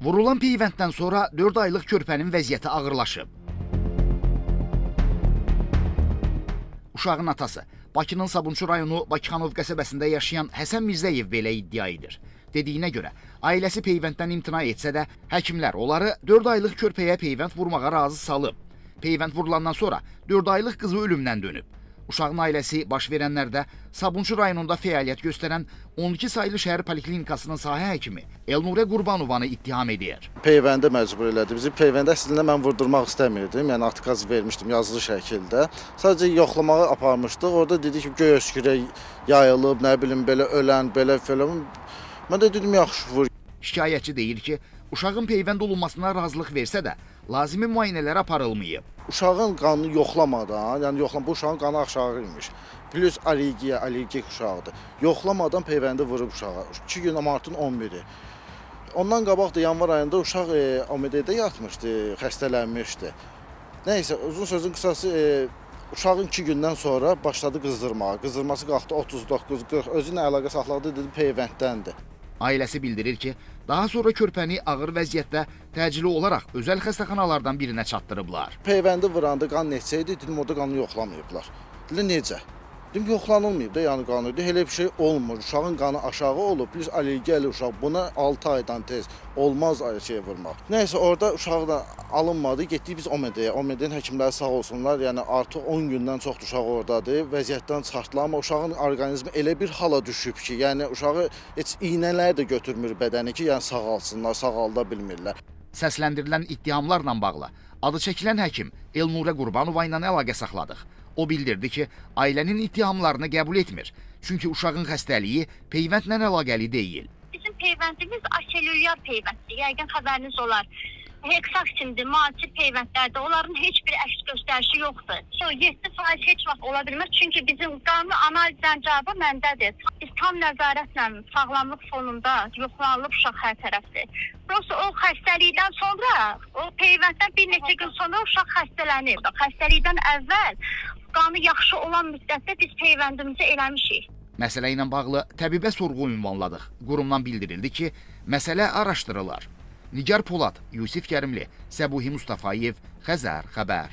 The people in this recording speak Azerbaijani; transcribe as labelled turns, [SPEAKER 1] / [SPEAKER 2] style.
[SPEAKER 1] Vurulan peyvənddən sonra 4 aylıq körpənin vəziyyəti ağırlaşıb. Uşağın atası, Bakının Sabunçu rayonu Bakıxanov qəsəbəsində yaşayan Həsən Mirzəyev belə iddia edir. Dediyinə görə, ailəsi peyvənddən imtina etsə də, həkimlər onları 4 aylıq körpəyə peyvənd vurmağa razı salıb. Peyvənd vurulandan sonra 4 aylıq qızı ölümdən dönüb. Uşağın ailəsi baş verənlərdə Sabunçu rayonunda fəaliyyət göstərən 12 saylı şəhər poliklinikasının sahə həkimi Elnurə Qurbanovanı ittiham edir.
[SPEAKER 2] Peyvəndə məcbur elədi. Bizi peyvəndə əslində mən vurdurmaq istəmirdim. Yəni atkaz vermişdim yazılı şəkildə. Sadəcə yoxlamağa aparmışdıq. Orada dedi ki, göy öskürə yayılıb, nə bilim belə ölən, belə falan. Mən də dedim yaxşı vur.
[SPEAKER 1] Şikayətçi deyir ki, uşağın peyvənd olunmasına razılıq versə də, lazımi müayinələr aparılmayıb.
[SPEAKER 2] Uşağın qanını yoxlamadan, yəni bu uşağın qanı aşağı imiş. Plus allergik uşaqdır. Yoxlamadan peyvəndi vurub uşağa. 2 gün martın 11-i. Ondan qabaq da yanvar ayında uşaq OMD-də yatmışdı, xəstələnmişdi. Nəysə, uzun sözün qısası uşağın 2 gündən sonra başladı qızdırmağa. Qızdırması qalxdı 39-40. Özü ilə əlaqə saxladı, dedi peyvənddəndir.
[SPEAKER 1] Ailəsi bildirir ki, daha sonra körpəni ağır vəziyyətdə təcili olaraq özəl xəstəxanalardan birinə çatdırıblar.
[SPEAKER 2] Peyvəndi vuranda qan neçə idi? Dedim, orada qanı yoxlamayıblar. Dedim, necə? Dedim, yoxlanılmayıb da, yəni qanı. Elə bir şey olmur. Uşağın qanı aşağı olub, plus allergiyəli uşaq. Buna 6 aydan tez olmaz şey vurmaq. Nəysə, orada uşaq da alınmadı. Getdik biz OMD-yə. OMD-nin həkimləri sağ olsunlar. Yəni artıq 10 gündən çox uşaq oradadır. Vəziyyətdən çıxartdılar, amma uşağın orqanizmi elə bir hala düşüb ki, yəni uşağı heç iynələr də götürmür bədəni ki, yəni sağalsınlar, sağalda bilmirlər.
[SPEAKER 1] Səsləndirilən ittihamlarla bağlı adı çəkilən həkim Elnurə Qurbanova ilə əlaqə saxladıq. O bildirdi ki, ailənin ittihamlarını qəbul etmir. Çünki uşağın xəstəliyi peyvəndlə əlaqəli deyil.
[SPEAKER 3] Bizim peyvəndimiz aselülyar peyvənddir. Yəqin xəbəriniz olar. Heksaksindir, müasir peyvəndlərdə onların heç bir əks göstərişi yoxdur. 7% heç vaxt ola bilməz. Çünki bizim qanun analizdən cavabı məndədir. Biz tam nəzarətlə sağlamlıq fonunda yoxlanılıb uşaq hər tərəfdir. Prosta o xəstəlikdən sonra, o peyvənddən bir neçə gün sonra uşaq xəstələnir. Xəstəlikdən əvvəl qanı yaxşı olan müddətdə biz peyvəndimizi eləmişik.
[SPEAKER 1] Məsələ ilə bağlı təbibə sorğu ünvanladıq. Qurumdan bildirildi ki, məsələ araşdırılır. Nigar Polad, Yusif Kərimli, Səbuhi Mustafayev, Xəzər xəbər.